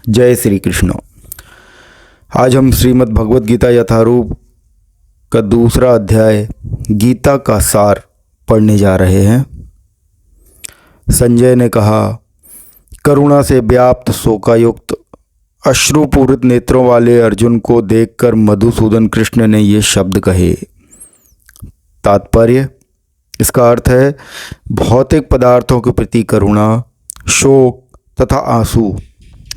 जय श्री कृष्ण। आज हम श्रीमद् भगवद गीता यथारूप का दूसरा अध्याय गीता का सार पढ़ने जा रहे हैं। संजय ने कहा, करुणा से व्याप्त शोकायुक्त अश्रुपूरित नेत्रों वाले अर्जुन को देखकर मधुसूदन कृष्ण ने ये शब्द कहे। तात्पर्य, इसका अर्थ है भौतिक पदार्थों के प्रति करुणा, शोक तथा आंसू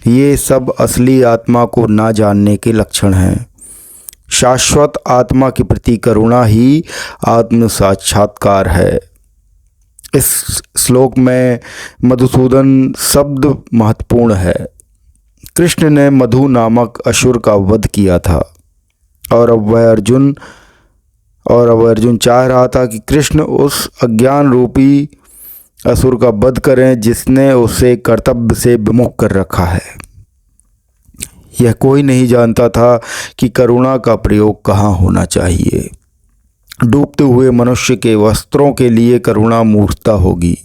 ये सब असली आत्मा को ना जानने के लक्षण हैं। शाश्वत आत्मा के प्रति करुणा ही आत्म साक्षात्कार है। इस श्लोक में मधुसूदन शब्द महत्वपूर्ण है। कृष्ण ने मधु नामक असुर का वध किया था और अब अर्जुन चाह रहा था कि कृष्ण उस अज्ञान रूपी असुर का वध करें जिसने उसे कर्तव्य से विमुख कर रखा है। यह कोई नहीं जानता था कि करुणा का प्रयोग कहाँ होना चाहिए। डूबते हुए मनुष्य के वस्त्रों के लिए करुणा मूर्खता होगी।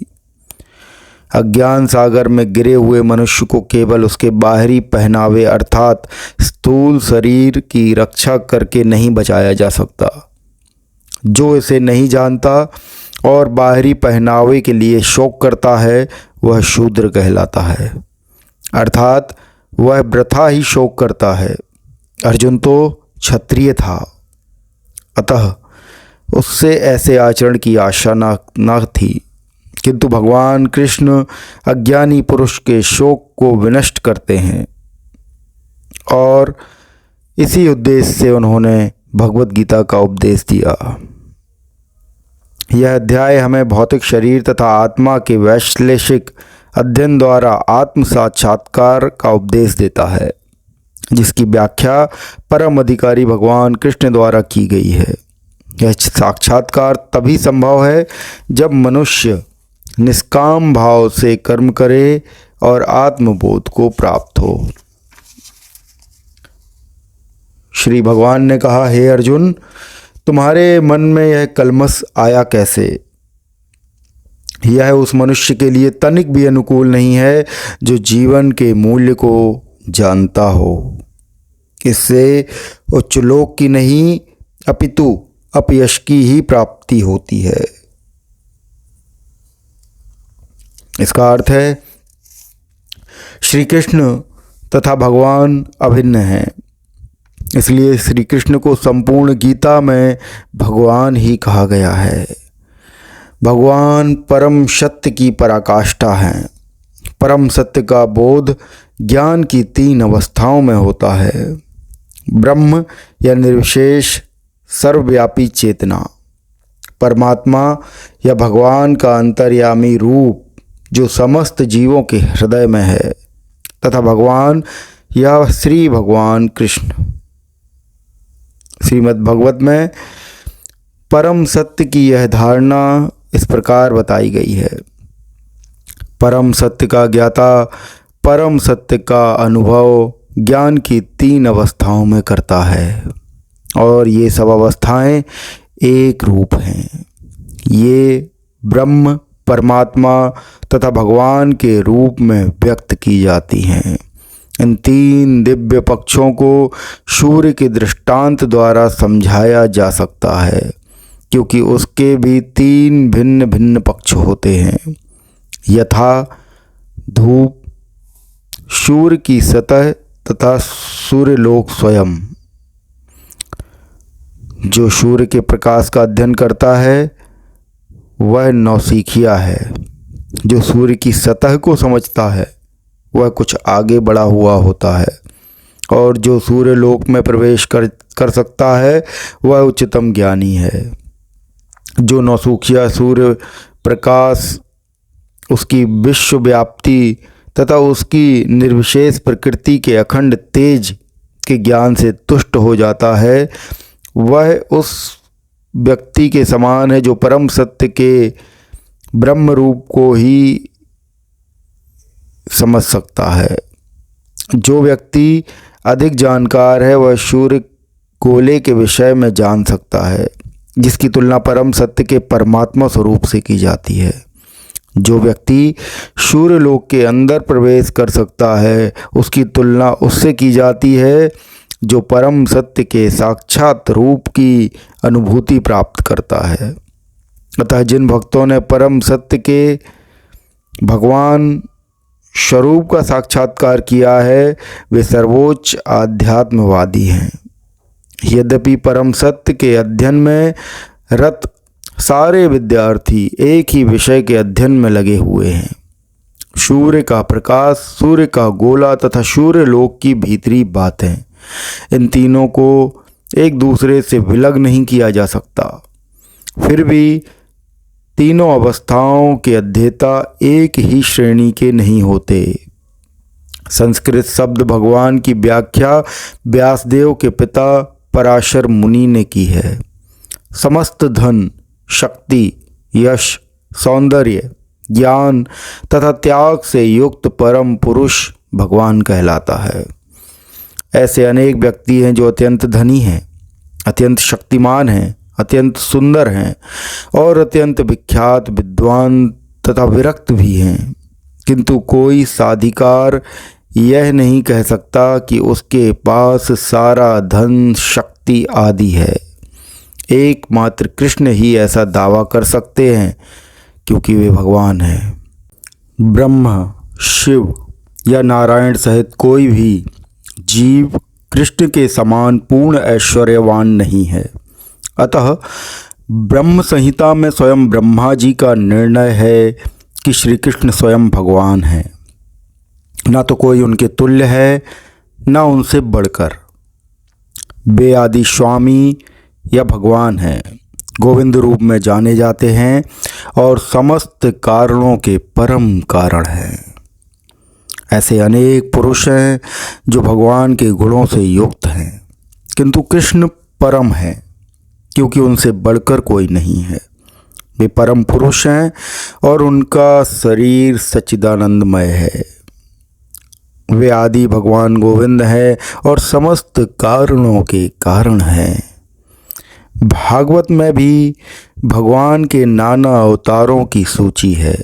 अज्ञान सागर में गिरे हुए मनुष्य को केवल उसके बाहरी पहनावे अर्थात स्थूल शरीर की रक्षा करके नहीं बचाया जा सकता। जो इसे नहीं जानता और बाहरी पहनावे के लिए शोक करता है वह शूद्र कहलाता है, अर्थात वह वृथा ही शोक करता है। अर्जुन तो क्षत्रिय था, अतः उससे ऐसे आचरण की आशा न थी, किंतु भगवान कृष्ण अज्ञानी पुरुष के शोक को विनष्ट करते हैं और इसी उद्देश्य से उन्होंने भगवद गीता का उपदेश दिया। यह अध्याय हमें भौतिक शरीर तथा आत्मा के वैश्लेषिक अध्ययन द्वारा आत्म साक्षात्कार का उपदेश देता है, जिसकी व्याख्या परम अधिकारी भगवान कृष्ण द्वारा की गई है। यह साक्षात्कार तभी संभव है जब मनुष्य निष्काम भाव से कर्म करे और आत्मबोध को प्राप्त हो। श्री भगवान ने कहा, हे अर्जुन, तुम्हारे मन में यह कलमश आया कैसे? यह उस मनुष्य के लिए तनिक भी अनुकूल नहीं है जो जीवन के मूल्य को जानता हो। इससे उच्च लोक की नहीं अपितु अपयश की ही प्राप्ति होती है। इसका अर्थ है श्री कृष्ण तथा भगवान अभिन्न हैं, इसलिए श्री कृष्ण को संपूर्ण गीता में भगवान ही कहा गया है। भगवान परम सत्य की पराकाष्ठा हैं। परम सत्य का बोध ज्ञान की 3 अवस्थाओं में होता है। ब्रह्म या निर्विशेष सर्वव्यापी चेतना, परमात्मा या भगवान का अंतर्यामी रूप जो समस्त जीवों के हृदय में है, तथा भगवान या श्री भगवान कृष्ण। श्रीमद् भगवत में परम सत्य की यह धारणा इस प्रकार बताई गई है। परम सत्य का ज्ञाता परम सत्य का अनुभव ज्ञान की 3 अवस्थाओं में करता है और ये सब अवस्थाएं एक रूप हैं। ये ब्रह्म, परमात्मा तथा भगवान के रूप में व्यक्त की जाती हैं। इन 3 दिव्य पक्षों को सूर्य के दृष्टांत द्वारा समझाया जा सकता है, क्योंकि उसके भी 3 भिन्न भिन्न पक्ष होते हैं, यथा धूप, सूर्य की सतह तथा सूर्यलोक स्वयं। जो सूर्य के प्रकाश का अध्ययन करता है वह नौसिखिया है। जो सूर्य की सतह को समझता है वह कुछ आगे बढ़ा हुआ होता है, और जो सूर्य लोक में प्रवेश कर सकता है वह उच्चतम ज्ञानी है। जो नौसिखिया सूर्य प्रकाश, उसकी विश्वव्याप्ति तथा उसकी निर्विशेष प्रकृति के अखंड तेज के ज्ञान से तुष्ट हो जाता है, वह उस व्यक्ति के समान है जो परम सत्य के ब्रह्म रूप को ही समझ सकता है। जो व्यक्ति अधिक जानकार है वह सूर्य गोले के विषय में जान सकता है, जिसकी तुलना परम सत्य के परमात्मा स्वरूप से की जाती है। जो व्यक्ति सूर्यलोक के अंदर प्रवेश कर सकता है उसकी तुलना उससे की जाती है जो परम सत्य के साक्षात रूप की अनुभूति प्राप्त करता है। अतः जिन भक्तों ने परम सत्य के भगवान स्वरूप का साक्षात्कार किया है वे सर्वोच्च आध्यात्मवादी हैं। यद्यपि परम सत्य के अध्ययन में रत सारे विद्यार्थी एक ही विषय के अध्ययन में लगे हुए हैं। सूर्य का प्रकाश, सूर्य का गोला तथा सूर्य लोक की भीतरी बातें, इन तीनों को एक दूसरे से विलग नहीं किया जा सकता। फिर भी तीनों अवस्थाओं के अध्येता एक ही श्रेणी के नहीं होते। संस्कृत शब्द भगवान की व्याख्या व्यासदेव के पिता पराशर मुनि ने की है। समस्त धन, शक्ति, यश, सौंदर्य, ज्ञान तथा त्याग से युक्त परम पुरुष भगवान कहलाता है। ऐसे अनेक व्यक्ति हैं जो अत्यंत धनी हैं, अत्यंत शक्तिमान हैं, अत्यंत सुंदर हैं और अत्यंत विख्यात, विद्वान तथा विरक्त भी हैं, किंतु कोई साधिकार यह नहीं कह सकता कि उसके पास सारा धन, शक्ति आदि है। एकमात्र कृष्ण ही ऐसा दावा कर सकते हैं क्योंकि वे भगवान हैं। ब्रह्म, शिव या नारायण सहित कोई भी जीव कृष्ण के समान पूर्ण ऐश्वर्यवान नहीं है। अतः ब्रह्म संहिता में स्वयं ब्रह्मा जी का निर्णय है कि श्री कृष्ण स्वयं भगवान हैं। ना तो कोई उनके तुल्य है, ना उनसे बढ़कर। वे आदि स्वामी या भगवान हैं, गोविंद रूप में जाने जाते हैं और समस्त कारणों के परम कारण हैं। ऐसे अनेक पुरुष हैं जो भगवान के गुणों से युक्त हैं, किंतु कृष्ण परम हैं क्योंकि उनसे बढ़कर कोई नहीं है। वे परम पुरुष हैं और उनका शरीर सच्चिदानंदमय है। वे आदि भगवान गोविंद हैं और समस्त कारणों के कारण हैं। भागवत में भी भगवान के नाना अवतारों की सूची है,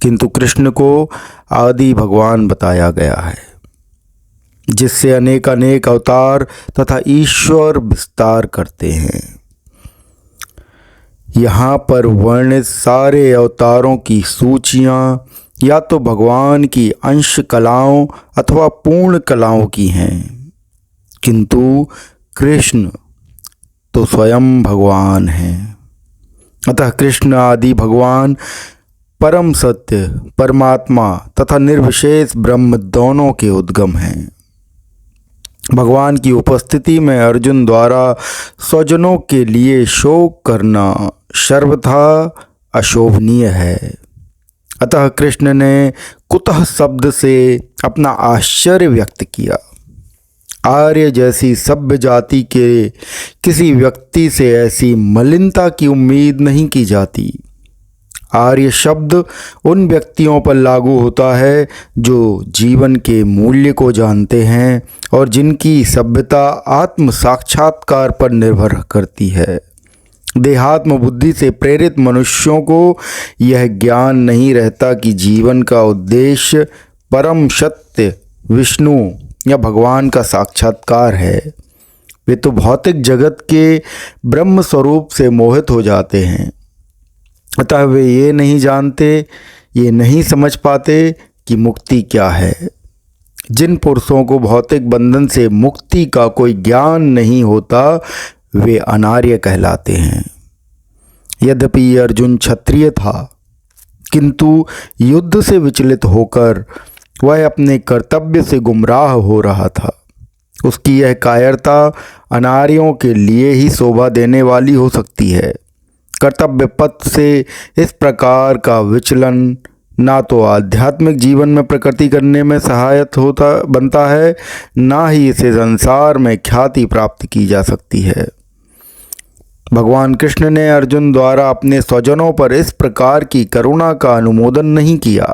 किंतु कृष्ण को आदि भगवान बताया गया है, जिससे अनेक अनेक अवतार तथा ईश्वर विस्तार करते हैं। यहाँ पर वर्णित सारे अवतारों की सूचियाँ या तो भगवान की अंश कलाओं अथवा पूर्ण कलाओं की हैं, किंतु कृष्ण तो स्वयं भगवान हैं। अतः कृष्ण आदि भगवान परम सत्य, परमात्मा तथा निर्विशेष ब्रह्म दोनों के उद्गम हैं। भगवान की उपस्थिति में अर्जुन द्वारा स्वजनों के लिए शोक करना सर्वथा अशोभनीय है। अतः कृष्ण ने कुतः शब्द से अपना आश्चर्य व्यक्त किया। आर्य जैसी सभ्य जाति के किसी व्यक्ति से ऐसी मलिनता की उम्मीद नहीं की जाती। आर्य शब्द उन व्यक्तियों पर लागू होता है जो जीवन के मूल्य को जानते हैं और जिनकी सभ्यता आत्म साक्षात्कार पर निर्भर करती है। देहात्म बुद्धि से प्रेरित मनुष्यों को यह ज्ञान नहीं रहता कि जीवन का उद्देश्य परम सत्य विष्णु या भगवान का साक्षात्कार है। वे तो भौतिक जगत के ब्रह्म स्वरूप से मोहित हो जाते हैं। अतः वे ये नहीं जानते, ये नहीं समझ पाते कि मुक्ति क्या है। जिन पुरुषों को भौतिक बंधन से मुक्ति का कोई ज्ञान नहीं होता वे अनार्य कहलाते हैं। यद्यपि अर्जुन क्षत्रिय था, किंतु युद्ध से विचलित होकर वह अपने कर्तव्य से गुमराह हो रहा था। उसकी यह कायरता अनार्यों के लिए ही शोभा देने वाली हो सकती है। कर्तव्य पथ से इस प्रकार का विचलन ना तो आध्यात्मिक जीवन में प्रगति करने में सहायक बनता है, ना ही इसे संसार में ख्याति प्राप्त की जा सकती है। भगवान कृष्ण ने अर्जुन द्वारा अपने स्वजनों पर इस प्रकार की करुणा का अनुमोदन नहीं किया।